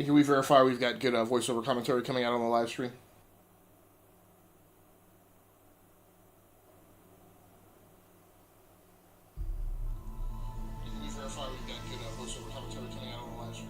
And can we verify we've got good voiceover commentary coming out on the live stream? Can we verify we've got good voiceover commentary coming out on the live stream?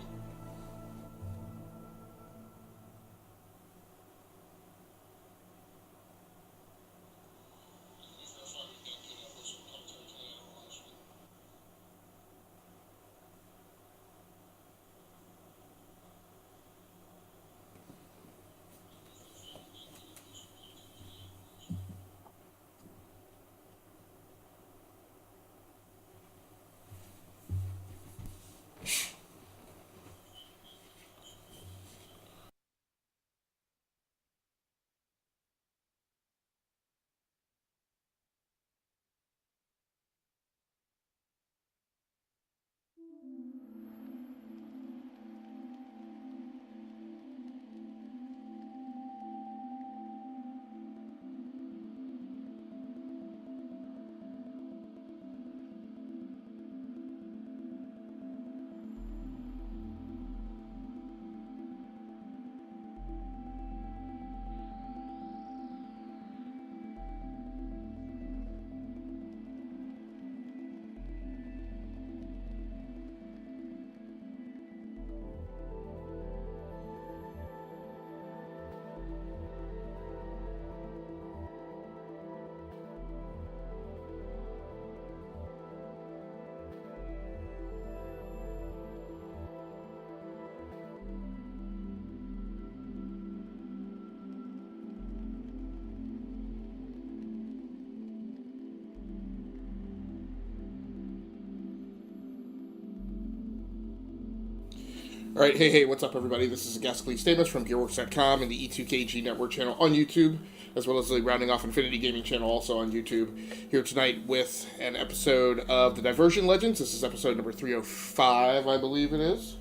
All right, hey, what's up, everybody? This is Ghastly Stamus from GearWorks.com and the E2KG Network channel on YouTube, as well as the Rounding Off Infinity Gaming channel also on YouTube. Here tonight with an episode of the Diversion Legends. This is episode number 305, I believe it is.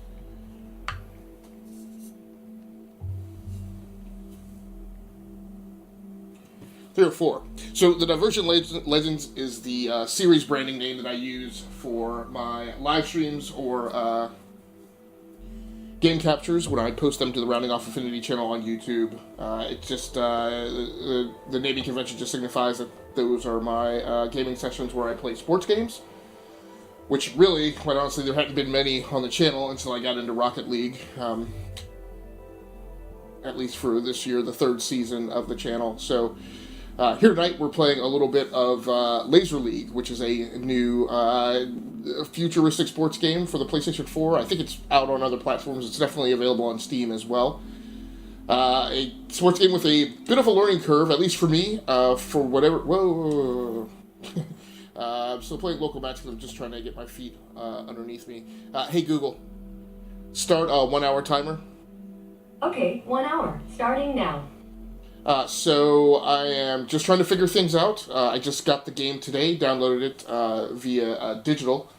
Three or four. So the Diversion Legends is the series branding name that I use for my live streams or game captures when I post them to the Rounding Off Infinity channel on YouTube. It just the naming convention just signifies that those are my gaming sessions where I play sports games, which really, quite honestly, there hadn't been many on the channel until I got into Rocket League, at least for this year, the third season of the channel. So here tonight we're playing a little bit of Laser League, which is a new futuristic sports game for the PlayStation 4. I think it's out on other platforms. It's definitely available on Steam as well. A sports game with a bit of a learning curve, at least for me, for whatever... Whoa. I'm still playing local matches. I'm just trying to get my feet underneath me. Hey, Google, start a 1 hour timer. Okay, 1 hour, starting now. So I am just trying to figure things out. I just got the game today, downloaded it via digital,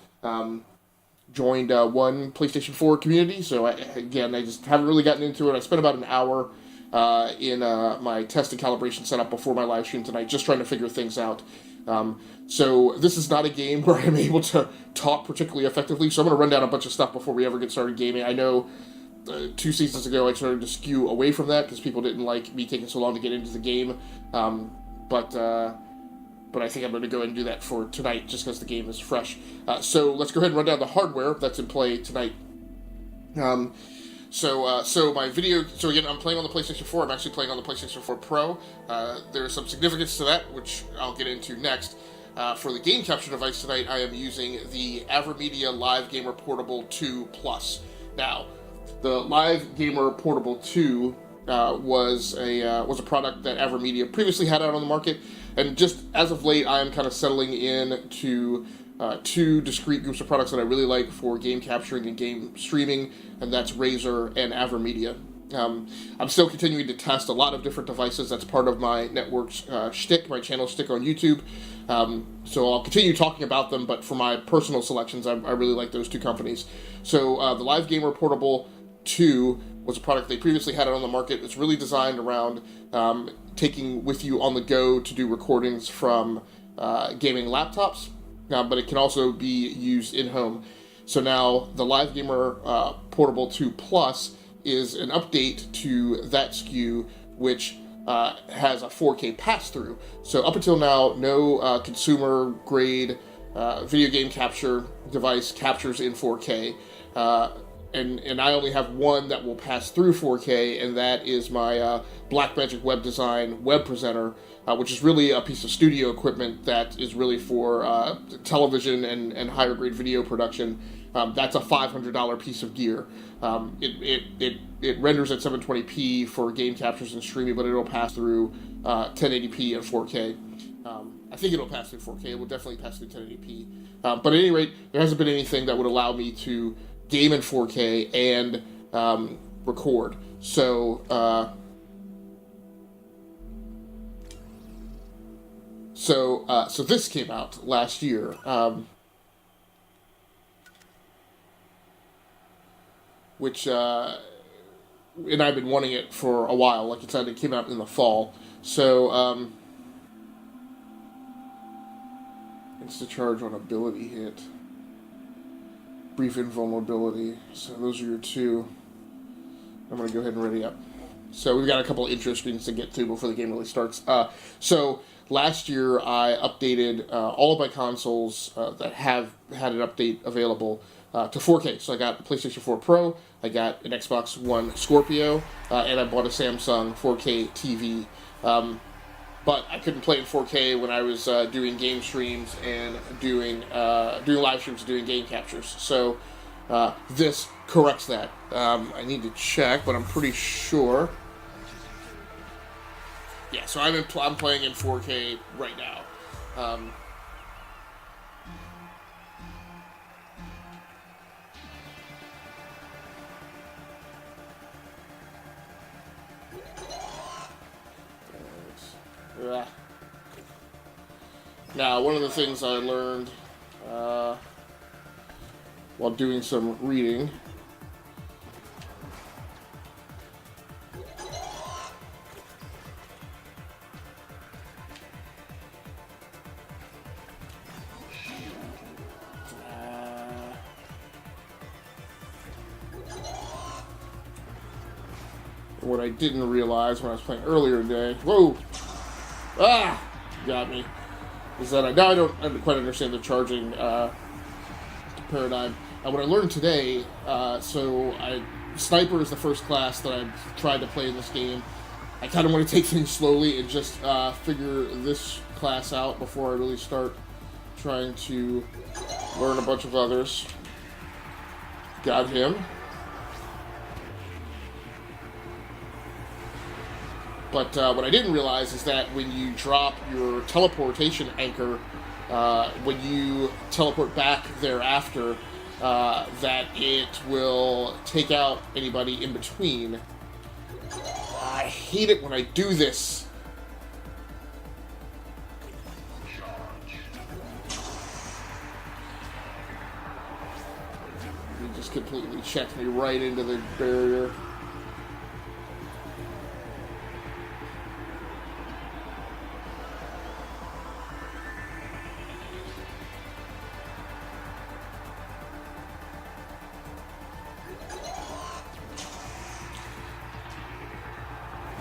joined one PlayStation 4 community, so I just haven't really gotten into it. I spent about an hour in my test and calibration setup before my live stream tonight, just trying to figure things out. So this is not a game where I'm able to talk particularly effectively, so I'm going to run down a bunch of stuff before we ever get started gaming. I know 2 seasons ago I started to skew away from that because people didn't like me taking so long to get into the game, but I think I'm going to go ahead and do that for tonight just because the game is fresh. So let's go ahead and run down the hardware that's in play tonight. So my video, so again, I'm playing on the PlayStation 4. I'm actually playing on the PlayStation 4 Pro. There's some significance to that, which I'll get into next. For the game capture device tonight, I am using the AverMedia Live Gamer Portable 2 Plus. Now, the Live Gamer Portable 2 was a product that AverMedia previously had out on the market, and just as of late, I am kind of settling in to two discrete groups of products that I really like for game capturing and game streaming, and that's Razer and AverMedia. I'm still continuing to test a lot of different devices. That's part of my network's shtick, my channel shtick on YouTube. So I'll continue talking about them, but for my personal selections, I really like those two companies. So the Live Gamer Portable 2 was a product they previously had out on the market. It's really designed around taking with you on the go to do recordings from gaming laptops, but it can also be used in-home. So now the Live Gamer Portable 2 Plus is an update to that SKU, which has a 4K pass-through. So up until now, no consumer-grade video game capture device captures in 4K. And I only have one that will pass through 4K, and that is my Blackmagic Web Design web presenter, which is really a piece of studio equipment that is really for television and higher grade video production. That's a $500 piece of gear. It renders at 720p for game captures and streaming, but it'll pass through 1080p and 4K. I think it'll pass through 4K. It will definitely pass through 1080p. But at any rate, there hasn't been anything that would allow me to game in 4K and record. So this came out last year. Which, and I've been wanting it for a while. Like I said, it came out in the fall. So, Insta-charge on ability hit. Brief invulnerability. So those are your two. I'm going to go ahead and ready up. So we've got a couple of intro screens to get to before the game really starts. So last year I updated all of my consoles that have had an update available to 4K. So I got a PlayStation 4 Pro, I got an Xbox One Scorpio, and I bought a Samsung 4K TV. But I couldn't play in 4K when I was doing game streams and doing live streams and doing game captures. So this corrects that. I need to check, but I'm pretty sure. Yeah, so I'm playing in 4K right now. Now, one of the things I learned while doing some reading what I didn't realize when I was playing earlier today. Whoa! Got me. Is that I don't quite understand the charging paradigm. What I learned today, Sniper is the first class that I've tried to play in this game. I kind of want to take things slowly and just figure this class out before I really start trying to learn a bunch of others. Got him. But what I didn't realize is that when you drop your teleportation anchor, when you teleport back thereafter, that it will take out anybody in between. I hate it when I do this. He just completely checked me right into the barrier.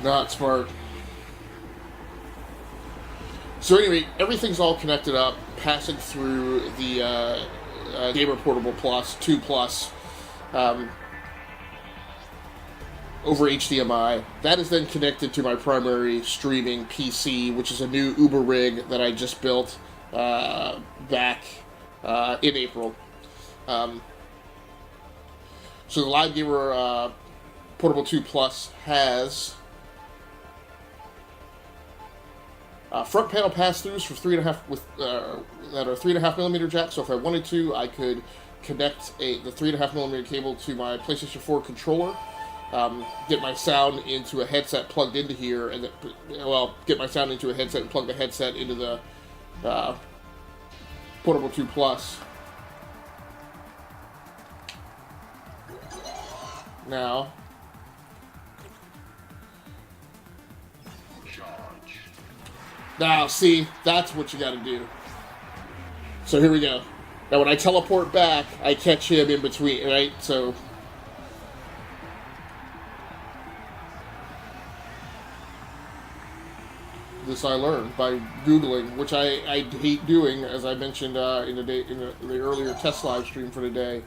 Not smart. So anyway, everything's all connected up, passing through the Gamer Portable Plus 2 Plus over HDMI. That is then connected to my primary streaming PC, which is a new Uber rig that I just built back in April. So the Live Gamer Portable 2 Plus has front panel pass-throughs for 3.5 with that are 3.5 millimeter jack. So if I wanted to, I could connect the 3.5 millimeter cable to my PlayStation 4 controller, get my sound into a headset plugged into here, and get my sound into a headset and plug the headset into the Portable 2 Plus. Now. Now, see, that's what you gotta do. So here we go. Now, when I teleport back, I catch him in between, right? So, This I learned by Googling, which I hate doing, as I mentioned in the earlier test live stream for today.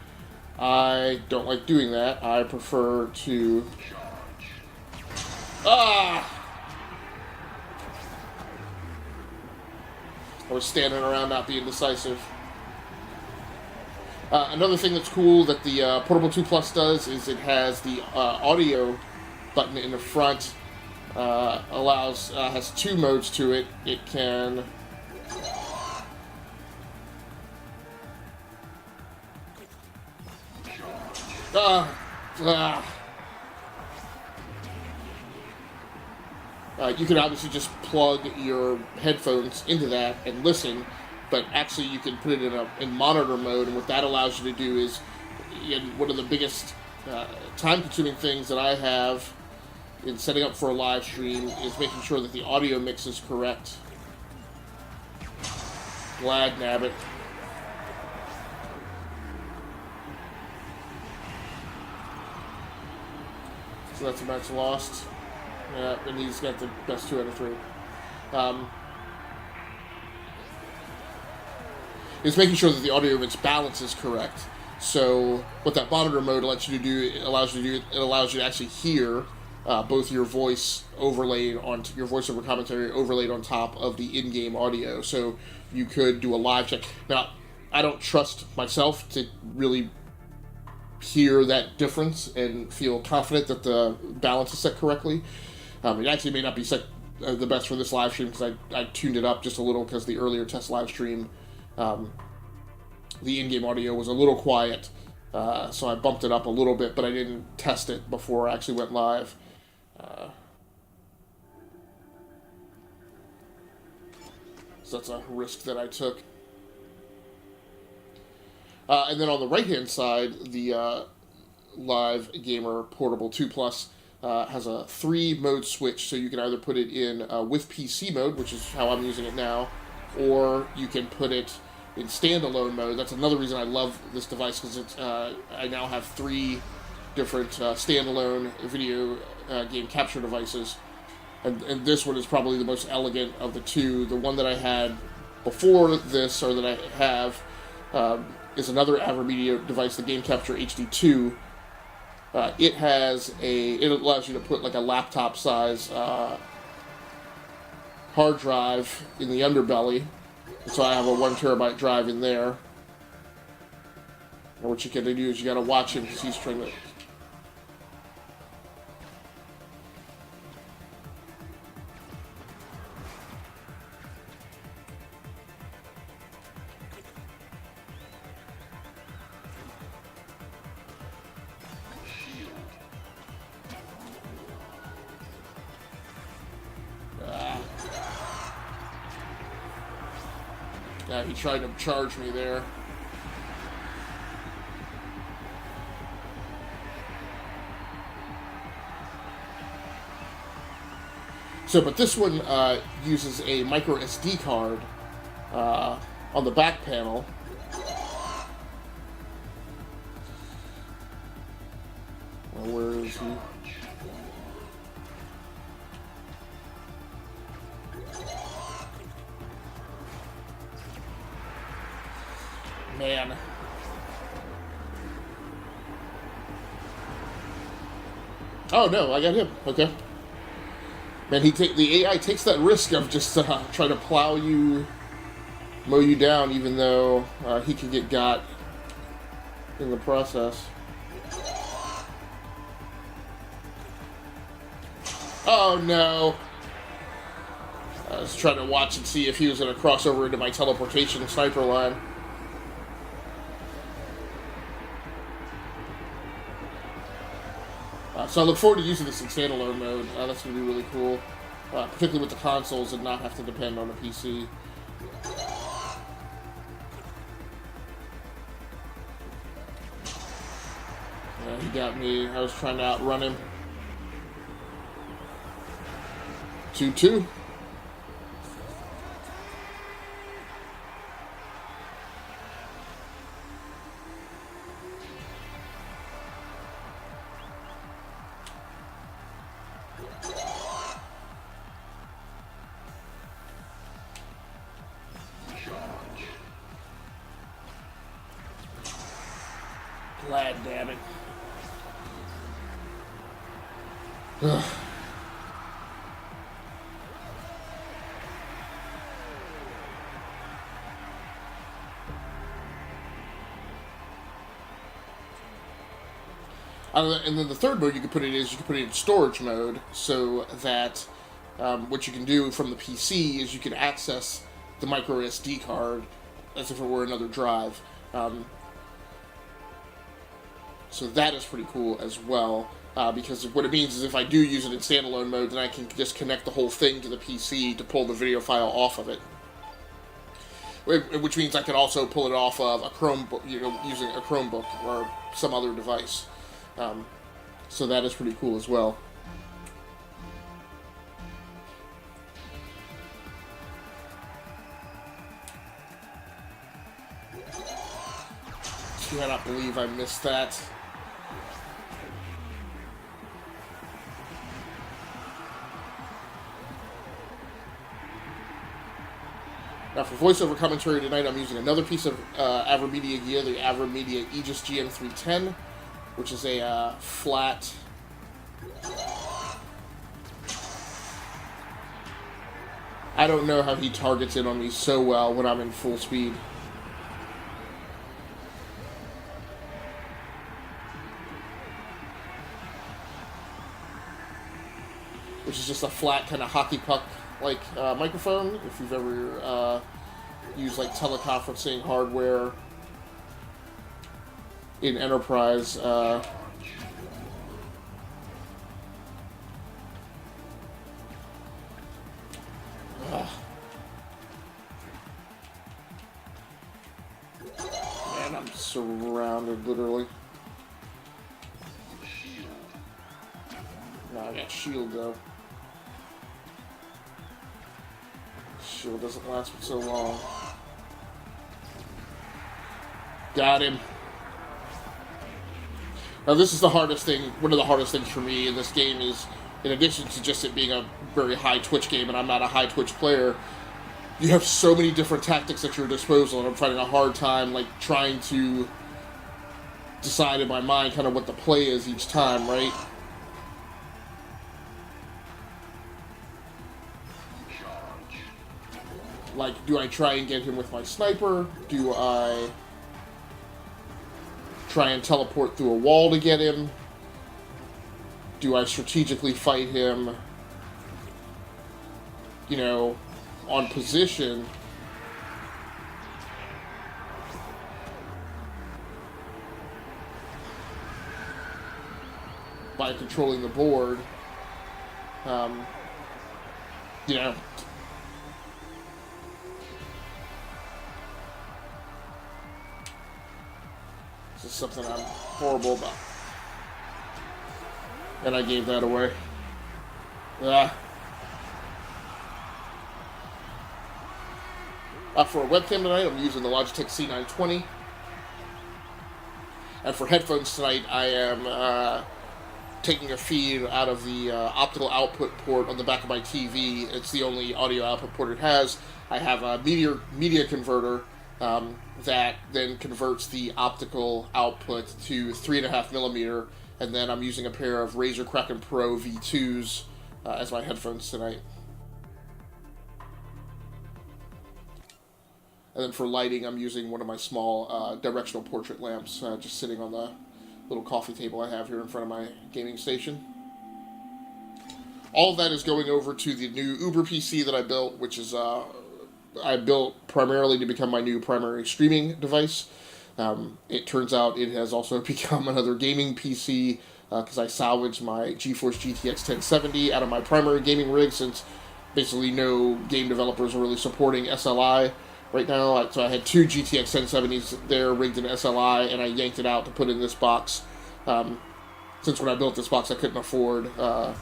I don't like doing that. I prefer to... I was standing around not being decisive. Another thing that's cool that the Portable 2 Plus does is it has the audio button in the front. Has two modes to it. It can you can obviously just plug your headphones into that and listen, but actually you can put it in monitor mode, and what that allows you to do is, one of the biggest time-consuming things that I have in setting up for a live stream is making sure that the audio mix is correct. Glad nabbit. So that's a match lost. Yeah, and he's got the best 2 out of 3. It's making sure that the audio mix balance is correct. So what that monitor mode lets you do, it allows you to actually hear both your voice overlaid on your voiceover commentary overlaid on top of the in-game audio. So you could do a live check. Now, I don't trust myself to really hear that difference and feel confident that the balance is set correctly. It actually may not be set the best for this live stream because I tuned it up just a little because the earlier test live stream, the in-game audio was a little quiet, so I bumped it up a little bit, but I didn't test it before I actually went live. So that's a risk that I took. And then on the right-hand side, the Live Gamer Portable 2 Plus has a 3-mode switch, so you can either put it in with PC mode, which is how I'm using it now, or you can put it in standalone mode. That's another reason I love this device, because it's I now have 3 different standalone video game capture devices, and this one is probably the most elegant of the two. The one that I had before this, or that I have, is another AverMedia device, the Game Capture HD2. It allows you to put like a laptop size hard drive in the underbelly. So I have a 1 terabyte drive in there. And what you can do is you gotta watch him because he's trying to... he tried to charge me there. So, but this one uses a micro SD card on the back panel. Well, where is he? Man. Oh no, I got him. Okay. Man, the AI takes that risk of just trying to mow you down, even though he can get got in the process. Oh no. I was trying to watch and see if he was going to cross over into my teleportation sniper line. So I look forward to using this in standalone mode. That's going to be really cool, particularly with the consoles and not have to depend on a PC. He got me. I was trying to outrun him. 2-2. Glad damn it. Ugh. And then the third mode you can put it in storage mode, so that what you can do from the PC is you can access the micro SD card as if it were another drive. So that is pretty cool as well, because what it means is if I do use it in standalone mode, then I can just connect the whole thing to the PC to pull the video file off of it. Which means I can also pull it off of a Chromebook, using a Chromebook or some other device. So that is pretty cool as well. I cannot believe I missed that. Now for voiceover commentary tonight, I'm using another piece of AverMedia gear, the AverMedia Aegis GM310, which is a flat... I don't know how he targets it on me so well when I'm in full speed. Which is just a flat kind of hockey puck-like microphone. If you've ever used like teleconferencing hardware in enterprise, man, I'm surrounded, literally. No, I got shield though. Shield doesn't last for so long. Got him. Now this is the hardest thing, one of the hardest things for me in this game is, in addition to just it being a very high Twitch game, and I'm not a high Twitch player, you have so many different tactics at your disposal, and I'm finding a hard time, like, trying to decide in my mind kind of what the play is each time, right? Like, do I try and get him with my sniper? Do I try and teleport through a wall to get him? Do I strategically fight him, on position? By controlling the board, This is something I'm horrible about. And I gave that away. For a webcam tonight, I'm using the Logitech C920. And for headphones tonight, I am taking a feed out of the optical output port on the back of my TV. It's the only audio output port it has. I have a media converter that then converts the optical output to 3.5mm, and then I'm using a pair of Razer Kraken Pro V2s as my headphones tonight. And then for lighting, I'm using one of my small directional portrait lamps, just sitting on the little coffee table I have here in front of my gaming station. All of that is going over to the new Uber PC that I built, which is I built primarily to become my new primary streaming device. It turns out it has also become another gaming PC because I salvaged my GeForce GTX 1070 out of my primary gaming rig, since basically no game developers are really supporting SLI right now. So I had two GTX 1070s there rigged in SLI, and I yanked it out to put in this box. Since when I built this box, I couldn't afford a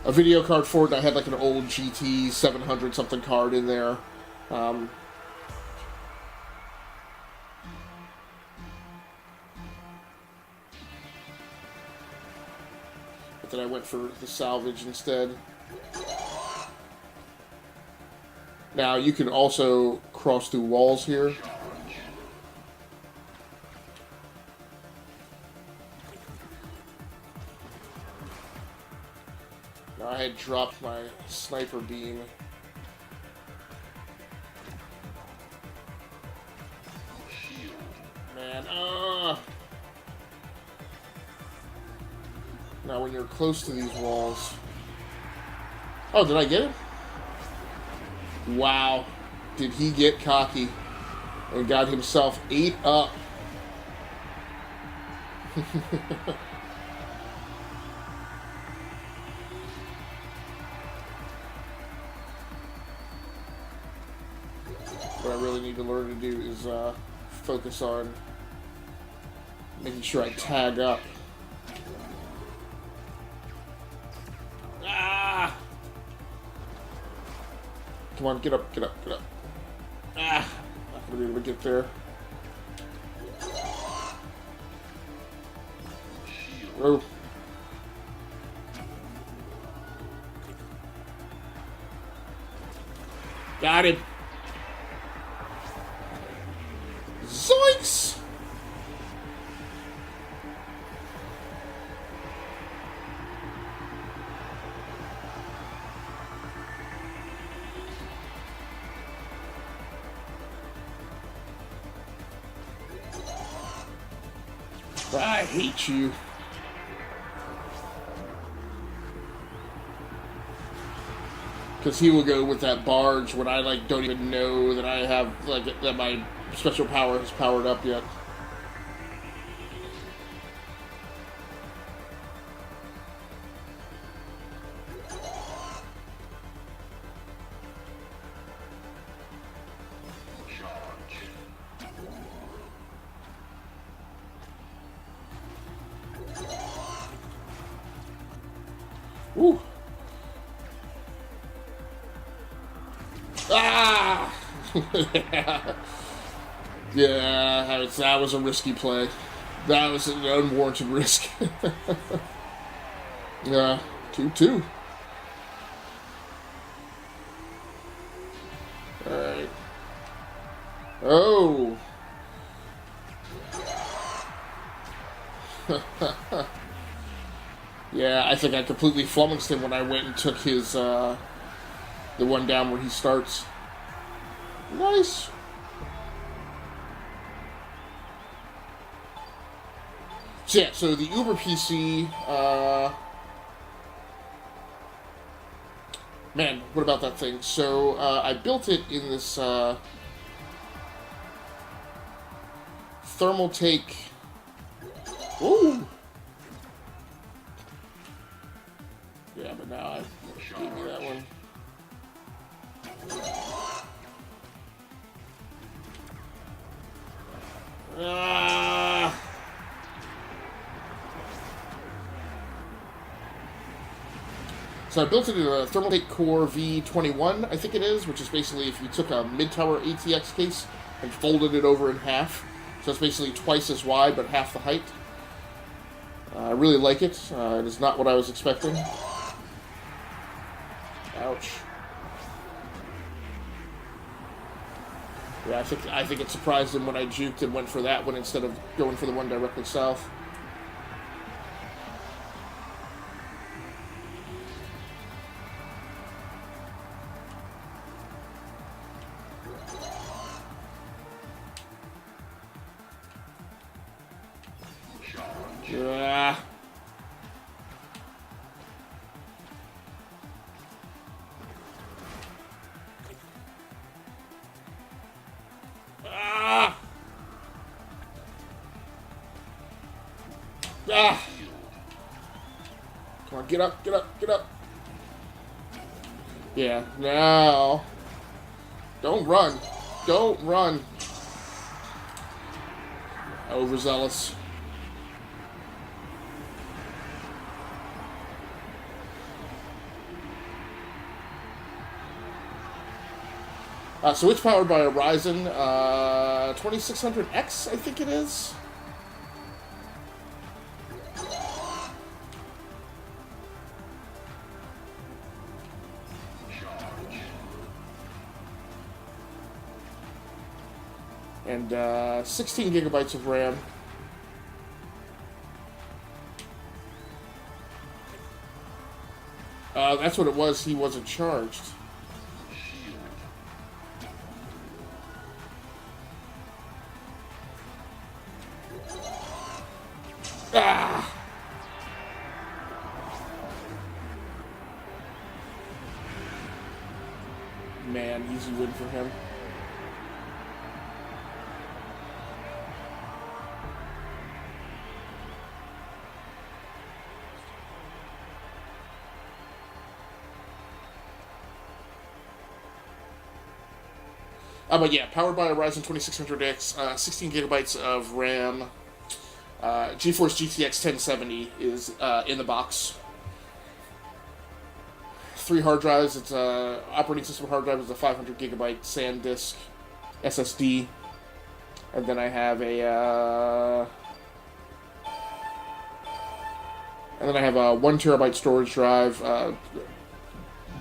video card for it. I had like an old GT 700 something card in there. But then I went for the salvage instead. Now you can also cross through walls here. dropped my sniper beam. Man, now when you're close to these walls... Oh, did I get it? Wow. Did he get cocky and got himself ate up. What I really need to learn to do is focus on making sure I tag up. Ah! Come on, get up, get up, get up. Ah! Not gonna be able to get there. Oh. Got him. Zoinks! I hate you. Because he will go with that barge when I, like, don't even know that I have, like, that my special power has powered up yet. Woo! Ah! Yeah, that was a risky play. That was an unwarranted risk. Yeah, 2-2. Alright. Oh! Yeah, I think I completely flummoxed him when I went and took his, the one down where he starts. Nice! So yeah, so the Uber PC, man, what about that thing? So, I built it in this, thermal take. Ooh! Yeah, but now I gave me that one. Ah! So I built it in a Thermal Take Core V21, I think it is, which is basically if you took a mid-tower ATX case and folded it over in half. So it's basically twice as wide, but half the height. I really like it. It is not what I was expecting. Ouch. Yeah, I think it surprised him when I juked and went for that one instead of going for the one directly south. Yeah. Ah. Ah. Come on, get up, get up, get up. Yeah, now. Don't run. Don't run. Overzealous. So it's powered by a Ryzen 2600X, I think it is. And 16 gigabytes of RAM. That's what it was. He wasn't charged. Ah! Man, easy win for him. But yeah, powered by a Ryzen 2600X, 16 gigabytes of RAM, GeForce GTX 1070 is in the box. 3 hard drives. It's operating system hard drive is a 500 gigabyte SanDisk SSD, and then I have a 1 terabyte storage drive,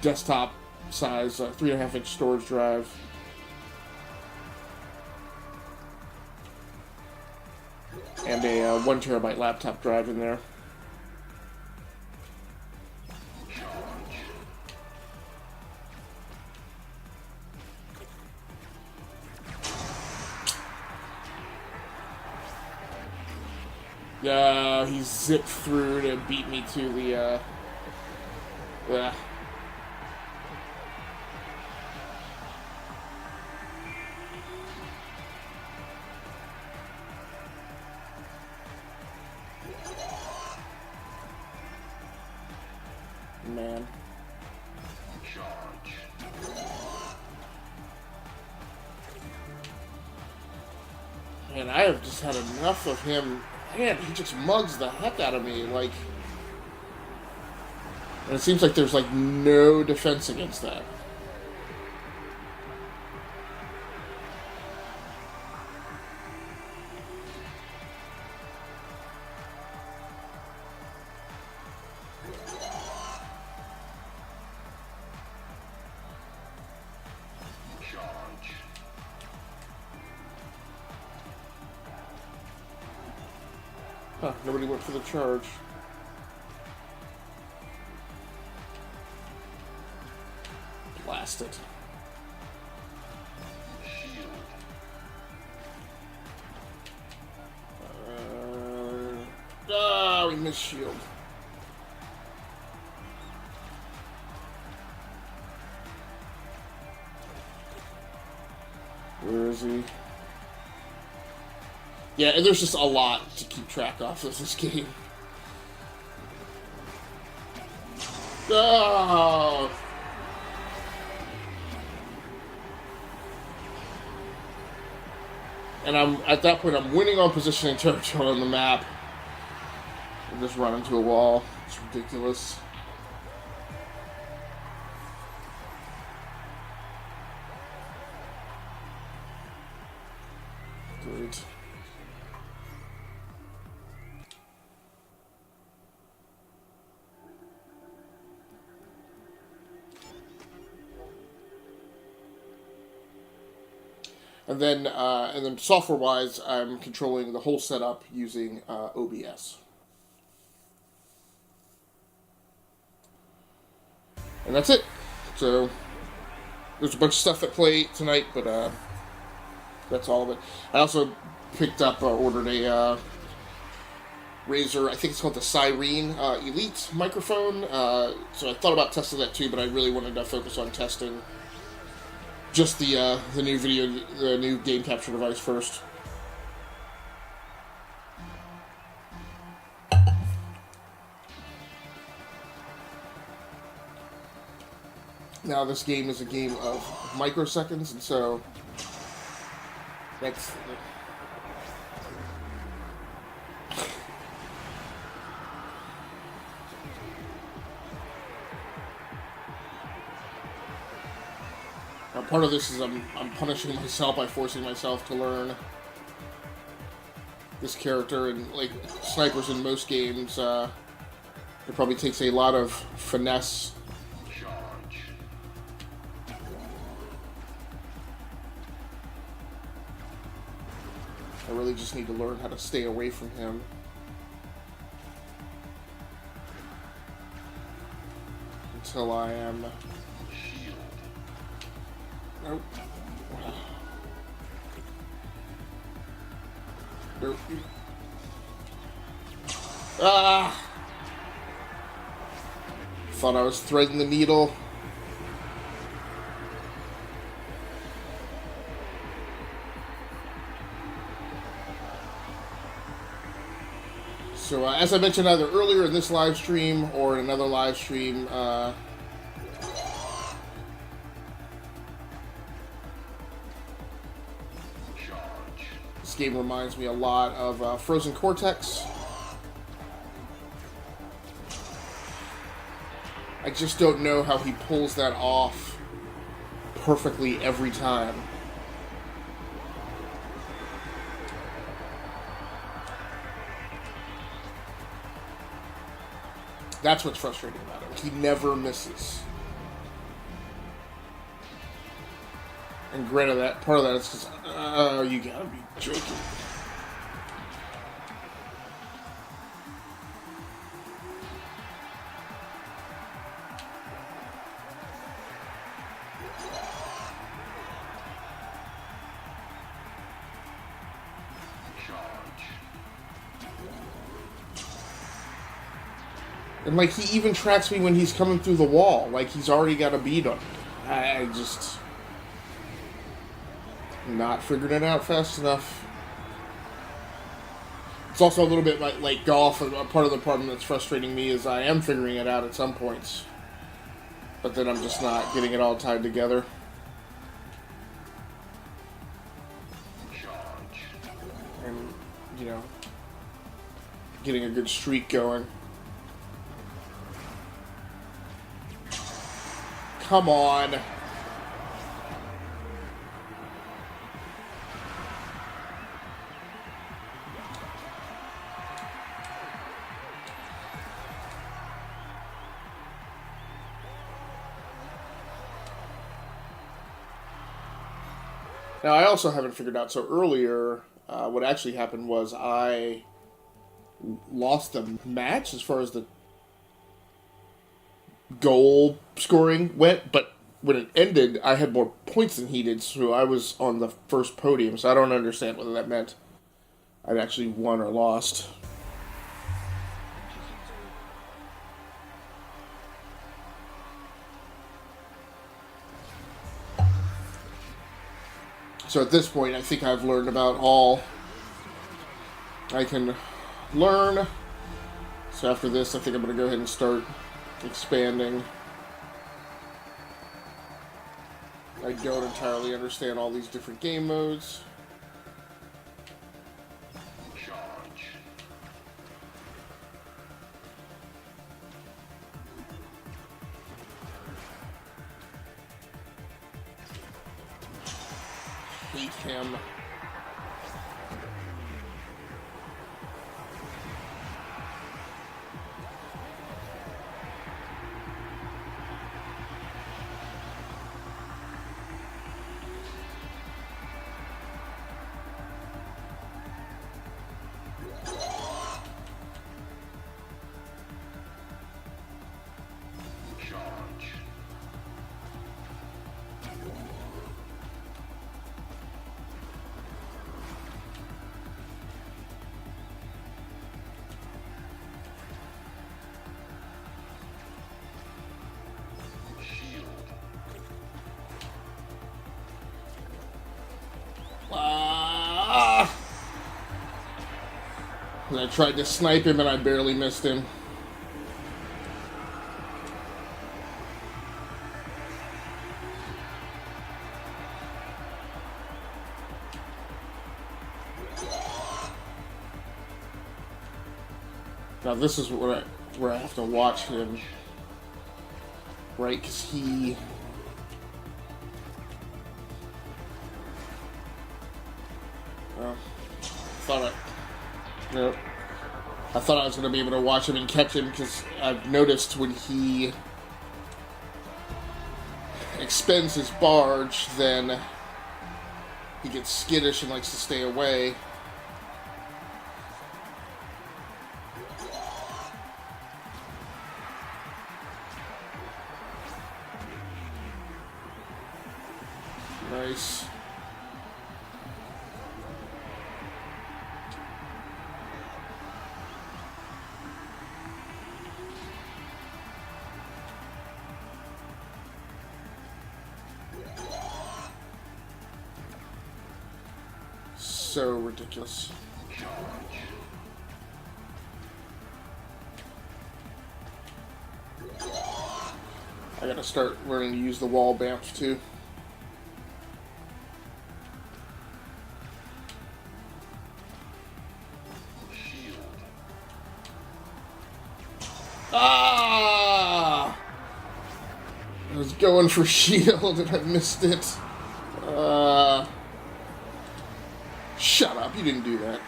desktop size, 3.5-inch storage drive. And a 1 terabyte laptop drive in there. He zipped through to beat me to the, Man. Man, I have just had enough of him. Man, he just mugs the heck out of me, like... And it seems like there's, like, no defense against that. Huh, nobody went for the charge. Blast it. We missed shield. Where is he? Yeah, and there's just a lot to keep track of this game. Oh! And at that point, I'm winning on positioning territory on the map. I just run into a wall. It's ridiculous. Great. And then software-wise, I'm controlling the whole setup using OBS. And that's it. So there's a bunch of stuff at play tonight, but that's all of it. I also picked up, ordered a Razer, I think it's called the Siren Elite microphone. So I thought about testing that too, but I really wanted to focus on testing just the new game capture device first. Now this game is a game of microseconds, and so that's... Now, part of this is I'm punishing myself by forcing myself to learn this character, and like snipers in most games, it probably takes a lot of finesse. I really just need to learn how to stay away from him. until I am... Nope. Nope. Ah! Thought I was threading the needle. So, as I mentioned either earlier in this live stream or in another live stream, this game reminds me a lot of Frozen Cortex. I just don't know how he pulls that off perfectly every time. That's what's frustrating about him. He never misses. And granted, that part of that is because, you gotta be joking. And, like, he even tracks me when he's coming through the wall. Like, he's already got a bead on me. I just... not figuring it out fast enough. It's also a little bit like golf. A part of the problem that's frustrating me is I am figuring it out at some points. But then I'm just not getting it all tied together. And, you know, getting a good streak going. Come on. Now, I also haven't figured out, so earlier, what actually happened was I lost the match as far as the goal scoring went, but when it ended, I had more points than he did, so I was on the first podium, so I don't understand whether that meant I'd actually won or lost. So at this point, I think I've learned about all I can learn. So after this, I think I'm going to go ahead and start expanding. I don't entirely understand all these different game modes. Hate him. I tried to snipe him and I barely missed him. Now this is where I have to watch him, right? Because he... I thought I was going to be able to watch him and catch him, because I've noticed when he expends his barge, then he gets skittish and likes to stay away. Nice. So ridiculous. I gotta start learning to use the wall bamf too. Ah! I was going for shield and I missed it. Shut up, you didn't do that.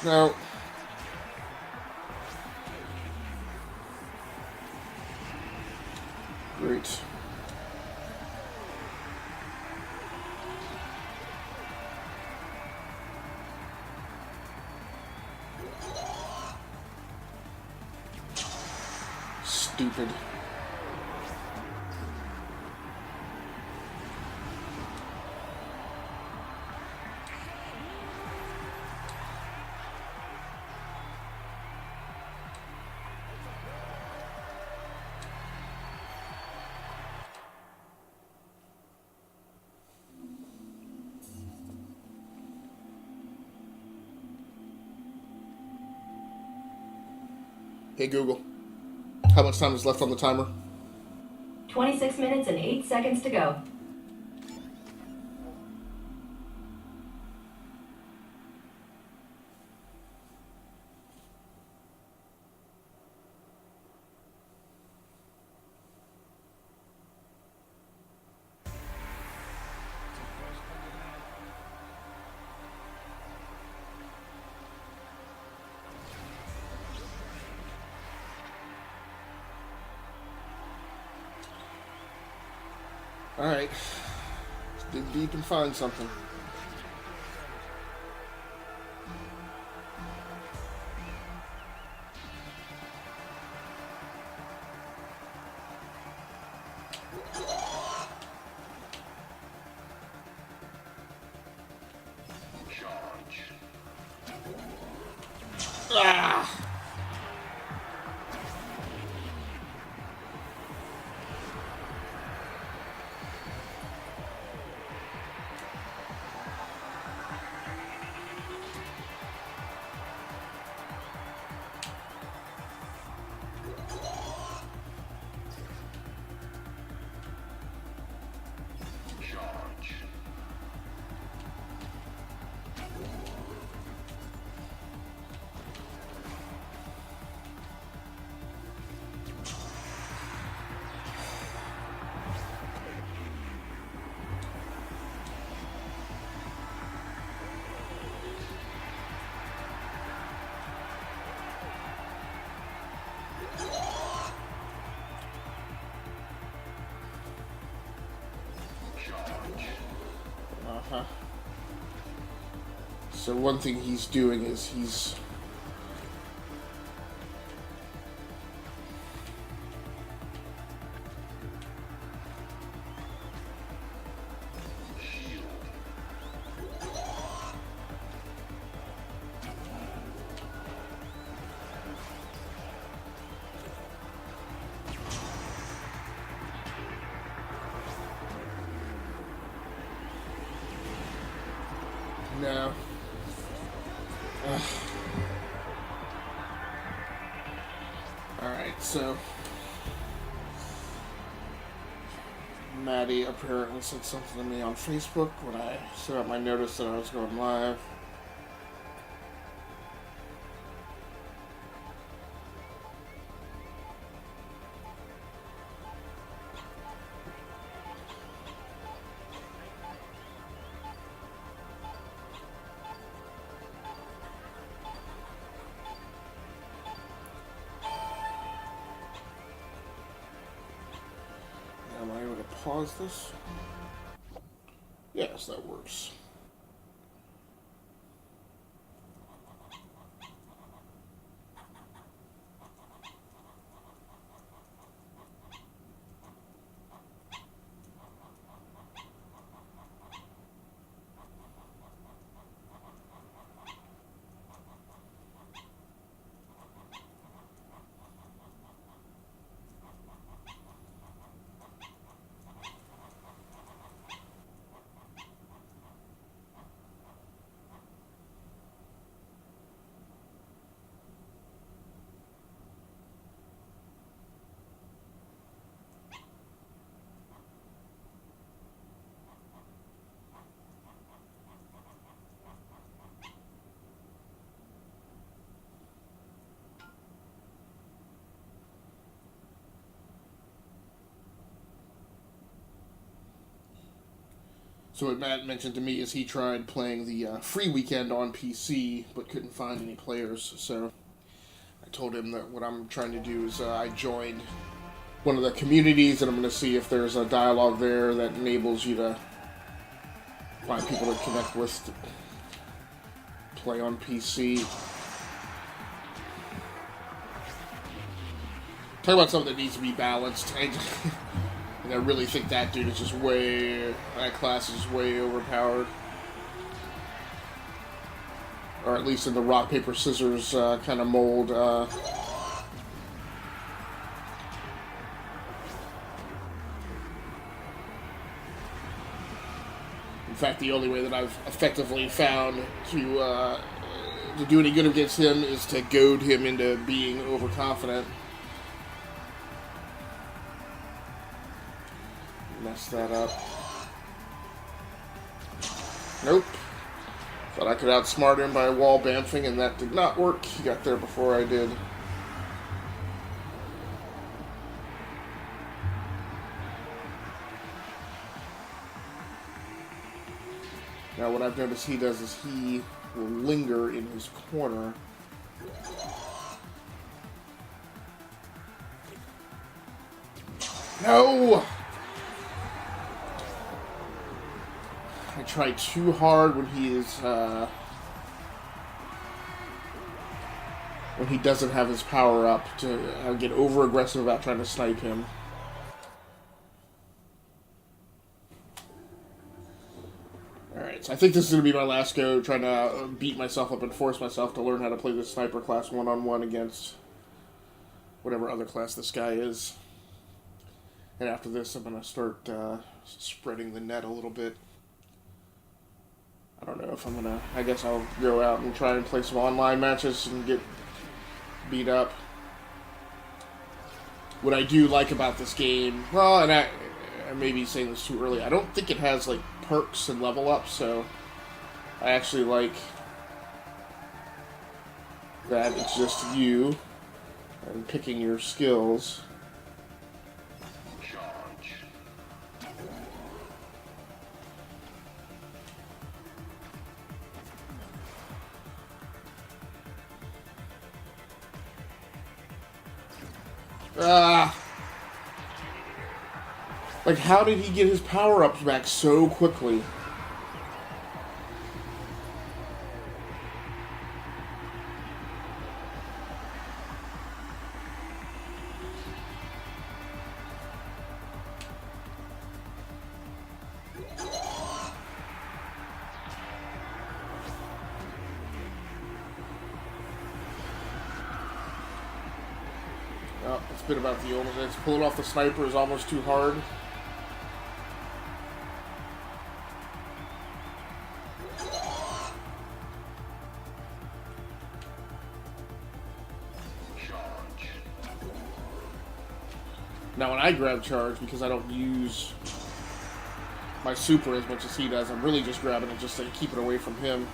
No. Great. Stupid. Hey Google, how much time is left on the timer? 26 minutes and 8 seconds to go. Alright. Let's dig deep and find something. Ah! Uh-huh. So one thing he's doing is he's no. Alright, so Maddie apparently said something to me on Facebook when I set up my notice that I was going live. Am I able to pause this? Yes, that works. So what Matt mentioned to me is he tried playing the free weekend on PC, but couldn't find any players. So I told him that what I'm trying to do is I joined one of the communities, and I'm going to see if there's a dialogue there that enables you to find people to connect with to play on PC. Talk about something that needs to be balanced. And I really think that dude is just that class is way overpowered. Or at least in the rock, paper, scissors kind of mold. In fact, the only way that I've effectively found to do any good against him is to goad him into being overconfident. Mess that up. Nope. Thought I could outsmart him by wall bamfing, and that did not work. He got there before I did. Now what I've noticed he does is he will linger in his corner. No! I try too hard when he is, when he doesn't have his power up to get over aggressive about trying to snipe him. Alright, so I think this is going to be my last go, trying to beat myself up and force myself to learn how to play this sniper class one-on-one against whatever other class this guy is. And after this, I'm going to start spreading the net a little bit. I don't know if I'm going to... I guess I'll go out and try and play some online matches and get beat up. What I do like about this game... Well, and I may be saying this too early. I don't think it has, like, perks and level ups, so I actually like that it's just you and picking your skills. Like, how did he get his power-ups back so quickly? Oh, it's been about the old days. Pulling off the sniper is almost too hard. Now when I grab charge, because I don't use my super as much as he does, I'm really just grabbing it just to keep it away from him.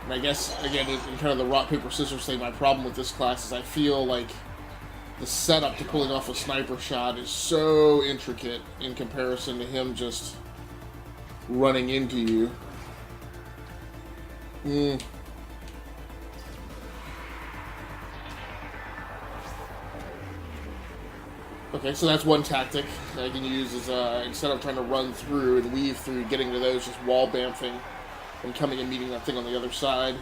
And I guess, again, in kind of the rock, paper, scissors thing, my problem with this class is I feel like the setup to pulling off a sniper shot is so intricate in comparison to him just running into you. Okay, so that's one tactic that I can use is instead of trying to run through and weave through getting to those, just wall bamfing and coming and meeting that thing on the other side.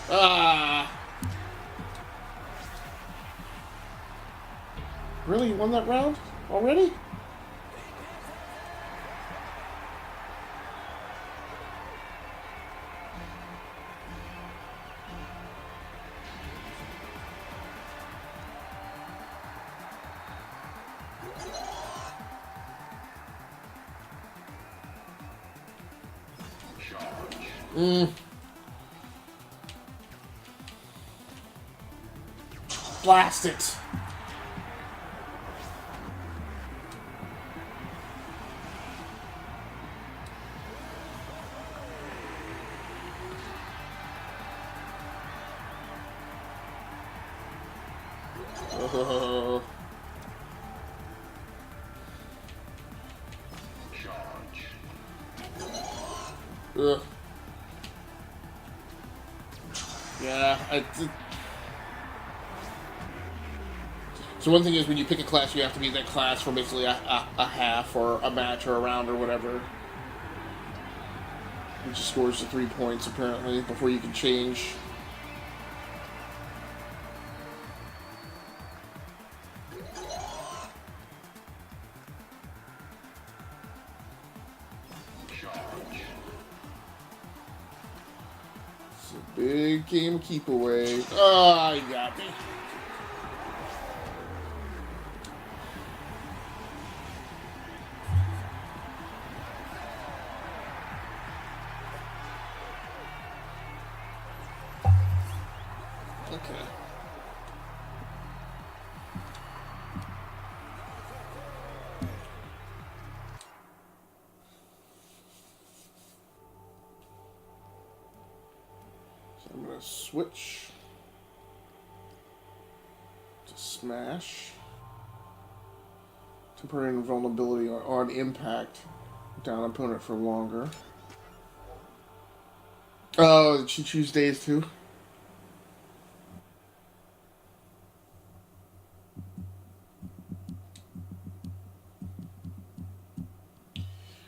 Ah! Really? You won that round? Already? Blast it. Oh. Ugh. Yeah, so one thing is when you pick a class, you have to be in that class for basically a half or a match or a round or whatever. Which scores the 3 points apparently before you can change. It's a big game keep away. Oh, you got me. Okay. So I'm going to switch to smash. Temporary invulnerability on impact. Down opponent for longer. Oh, did she choose days too?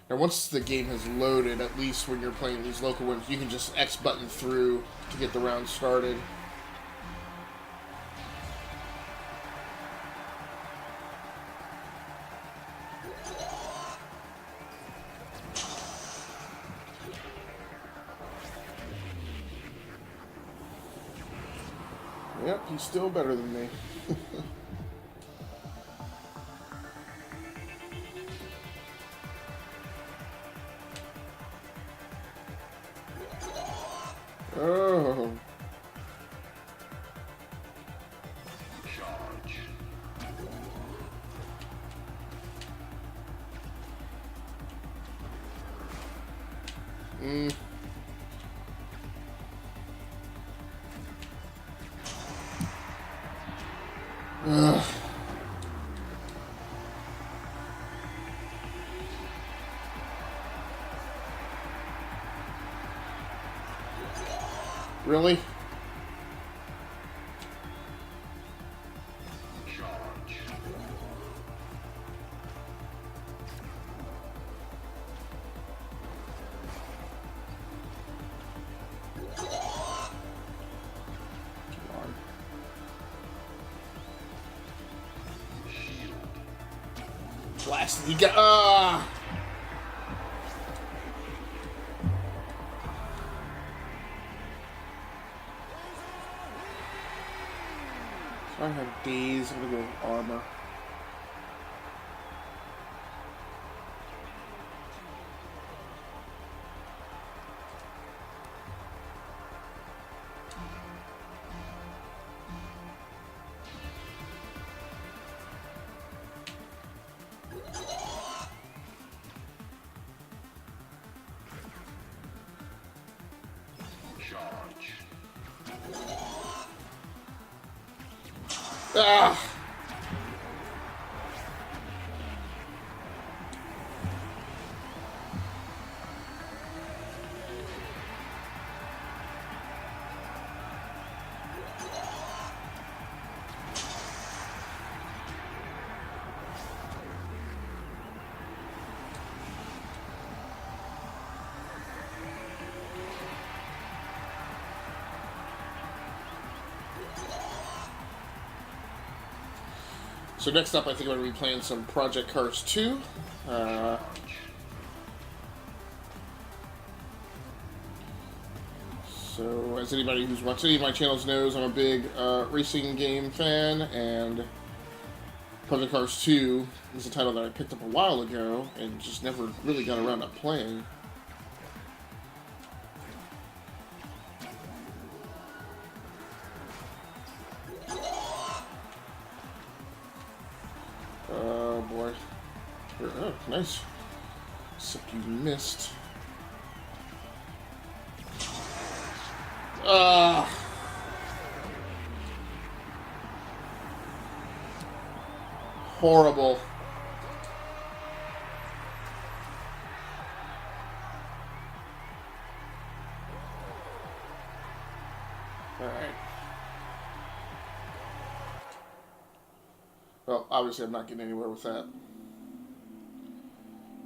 And once the game has loaded, at least when you're playing these local ones, you can just X button through to get the round started. Yep, he's still better than me. Oh. Charge. Ugh. Really? Charge. Come on. Shield. Blasted. You got. Ah! So I have days. I'm gonna go with armor. Charge. Ah! So next up, I think I'm going to be playing some Project Cars 2. So as anybody who's watched any of my channels knows, I'm a big racing game fan, and Project Cars 2 is a title that I picked up a while ago and just never really got around to playing. Oh boy. Oh, nice. Except you missed. horrible. Alright. Well, obviously I'm not getting anywhere with that.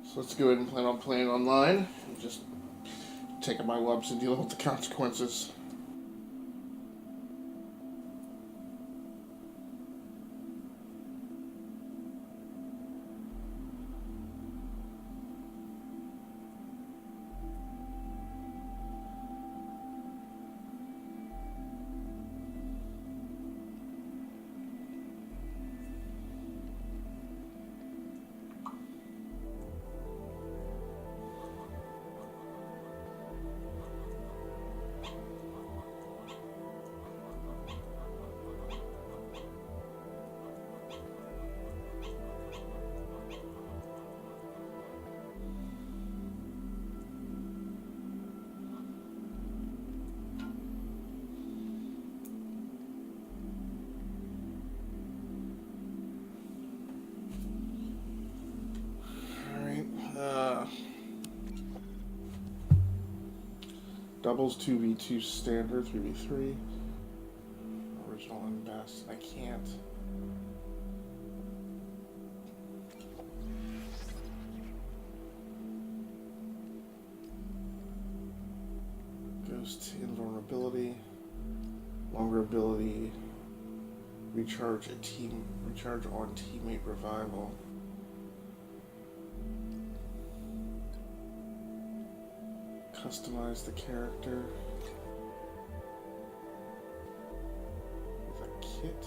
So let's go ahead and plan on playing online. And just taking my lumps and dealing with the consequences. Doubles 2v2 standard, 3v3. Original and best. I can't. Ghost invulnerability. Longer ability. Recharge on teammate revival. Customize the character with a kit.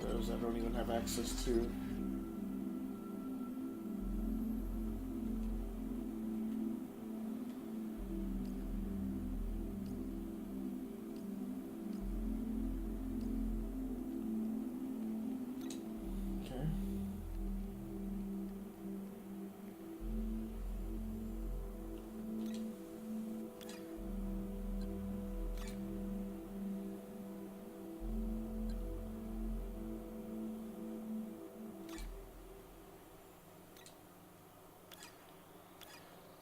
Those I don't even have access to.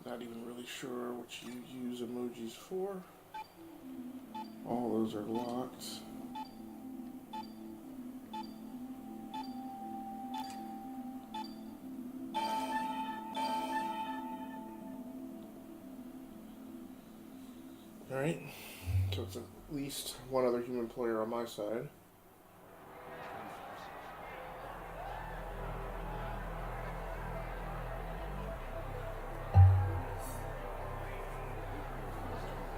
Not even really sure what you use emojis for. All those are locked. Alright, so it's at least one other human player on my side.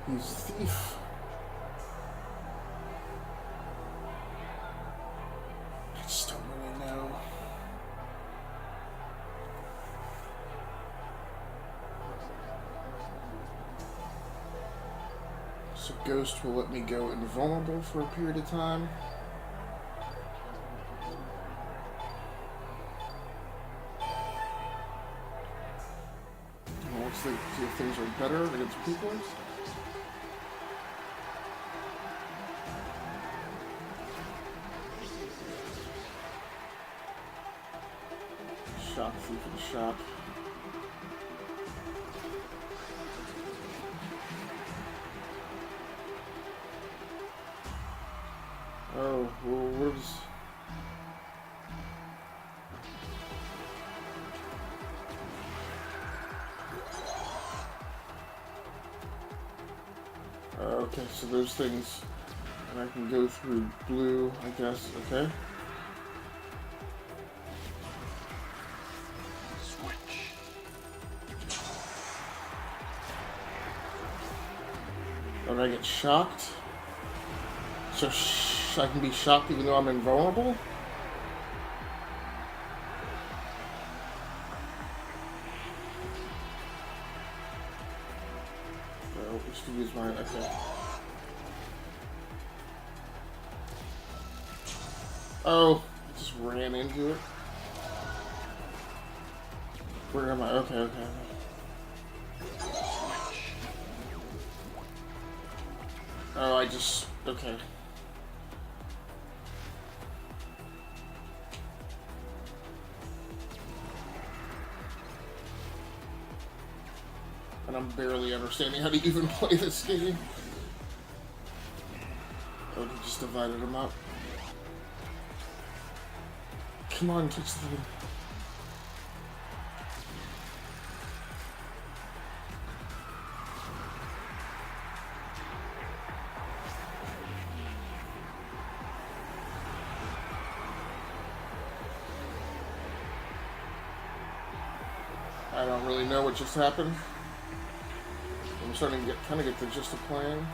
He's Thief. I just don't really know. So Ghost will let me go invulnerable for a period of time. And looks like things are better against people. Shock Thief in the shop. Oh, well, where's... Okay, so those things, and I can go through blue, I guess, okay? And I get shocked. So I can be shocked even though I'm invulnerable? Oh, just to use my... okay. Oh, I just ran into it. Where am I? Okay, okay. Oh, I just... Okay. And I'm barely understanding how to even play this game. Oh, he just divided them up. Come on, touch the thing. I don't really know what just happened. I'm starting to kind of get the gist of playing.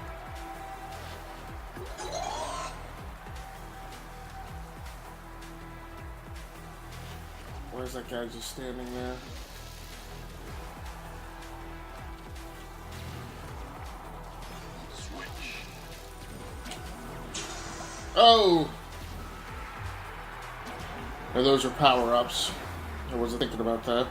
Why is that guy just standing there? Switch. Oh! Now those are power-ups. I wasn't thinking about that.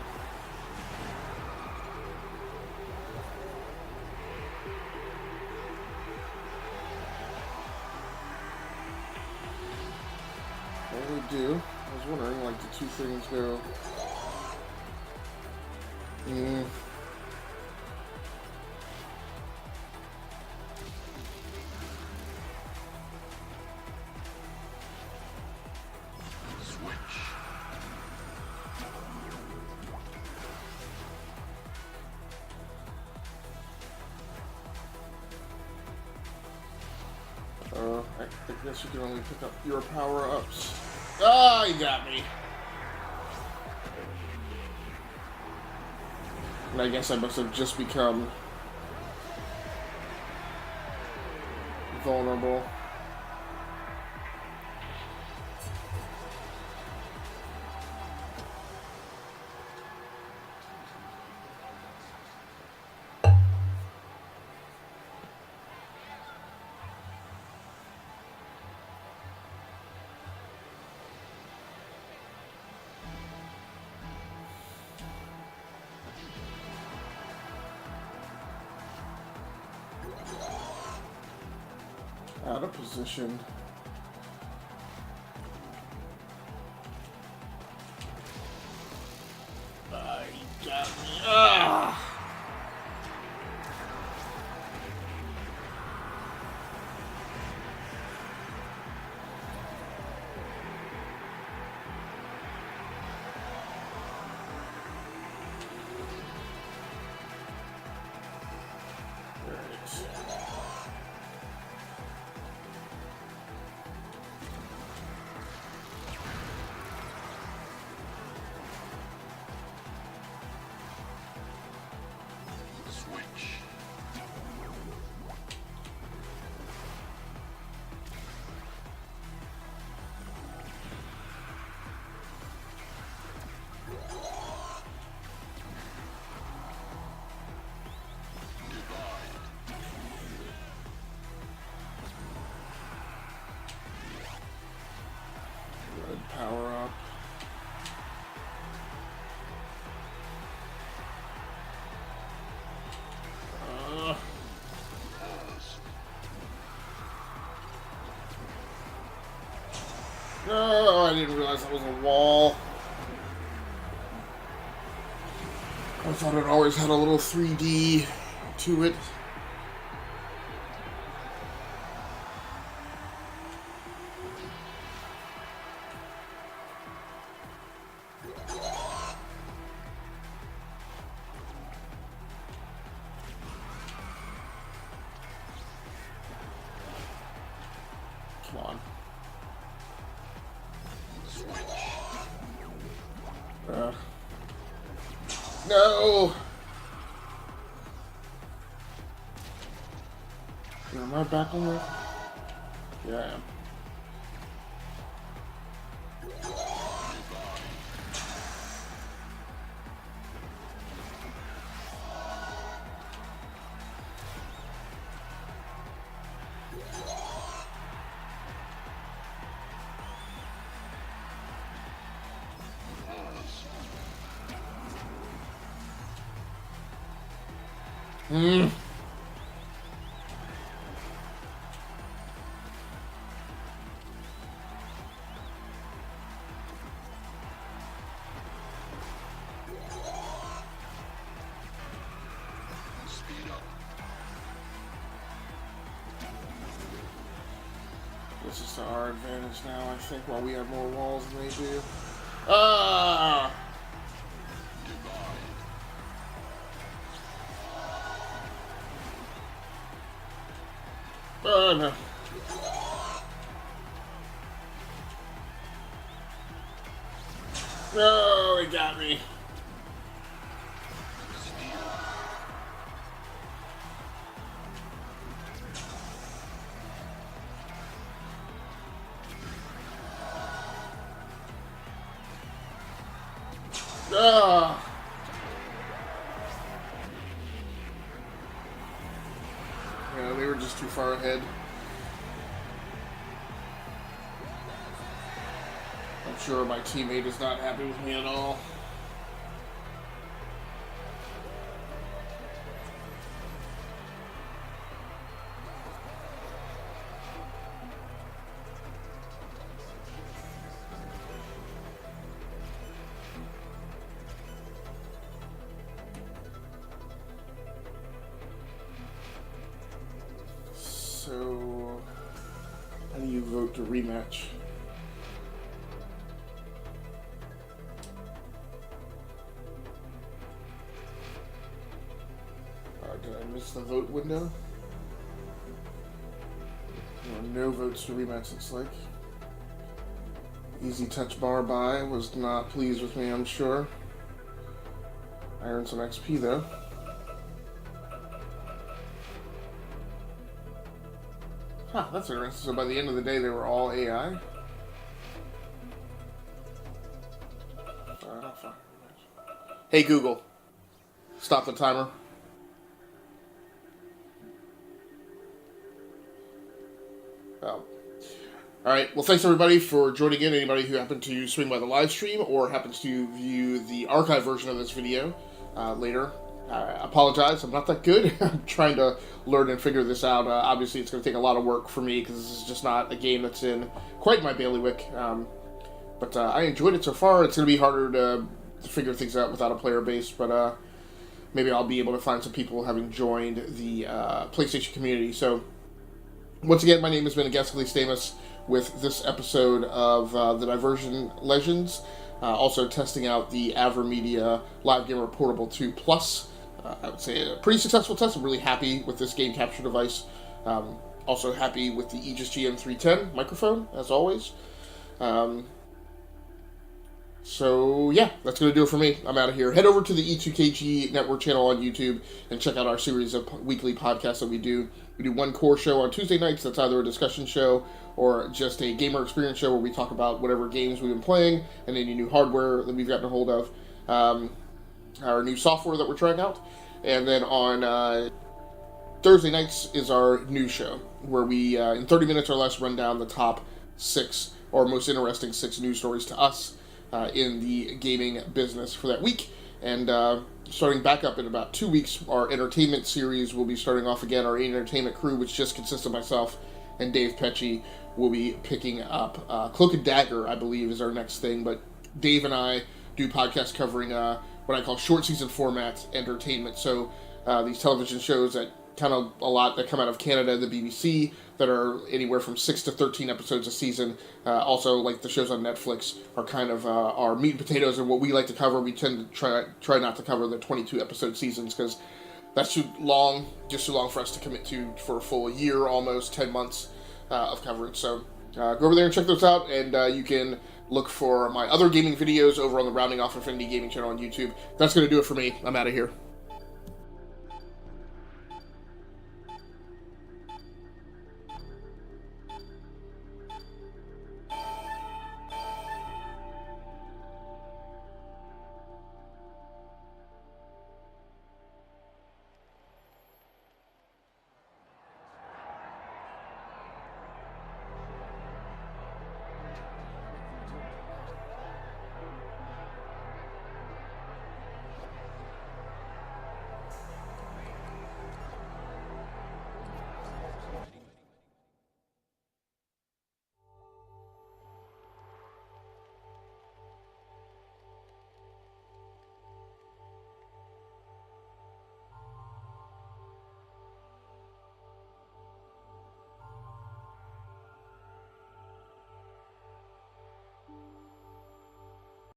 What do we do? I was wondering, like, the two things go... Switch. I guess you can only pick up your power-ups. Ah, you got me. And I guess I must have just become vulnerable. Out of position. He got me. Ah! Switch. Red power up. No, I didn't realize that was a wall. I thought it always had a little 3D to it. Come on. No! Am I back on there? Yeah, I am. This is to our advantage now, I think, while we have more walls than they do. Ah! Oh, no. No, it got me. Ah. Yeah, they were just too far ahead. I'm sure my teammate is not happy with me at all. So, how do you vote to rematch? Did I miss the vote window? There were no votes to rematch, looks like. Easy touch bar by was not pleased with me, I'm sure. I earned some XP though. Huh, that's interesting. So by the end of the day, they were all AI? Hey Google, stop the timer. Oh. Alright, well thanks everybody for joining in. Anybody who happened to swing by the live stream or happens to view the archive version of this video later. I apologize, I'm not that good. I'm trying to learn and figure this out. Obviously, it's going to take a lot of work for me because this is just not a game that's in quite my bailiwick. But I enjoyed it so far. It's going to be harder to figure things out without a player base, but maybe I'll be able to find some people having joined the PlayStation community. So, once again, my name has been Ghastly Stamus with this episode of the Diversion Legends. Also testing out the AverMedia Live Gamer Portable 2 Plus. I would say a pretty successful test. I'm really happy with this game capture device. Also happy with the Aegis GM310 microphone, as always. So yeah, that's going to do it for me. I'm out of here. Head over to the E2KG Network channel on YouTube and check out our series of weekly podcasts that we do. We do one core show on Tuesday nights that's either a discussion show or just a gamer experience show where we talk about whatever games we've been playing and any new hardware that we've gotten a hold of, our new software that we're trying out. And then on Thursday nights is our news show where we, in 30 minutes or less, run down the top 6 or most interesting 6 news stories to us in the gaming business for that week. And starting back up in about 2 weeks, our entertainment series will be starting off again. Our entertainment crew, which just consists of myself and Dave Pecci, will be picking up Cloak and Dagger, I believe, is our next thing. But Dave and I do podcasts covering what I call short season format entertainment. So these television shows that kind of a lot that come out of Canada, the BBC, that are anywhere from 6 to 13 episodes a season. Also, like the shows on Netflix are kind of our meat and potatoes and what we like to cover. We tend to try not to cover the 22 episode seasons because that's too long, just too long for us to commit to for a full year, almost 10 months of coverage. So go over there and check those out, and you can look for my other gaming videos over on the Rounding Off Infinity Gaming channel on YouTube. That's going to do it for me. I'm out of here.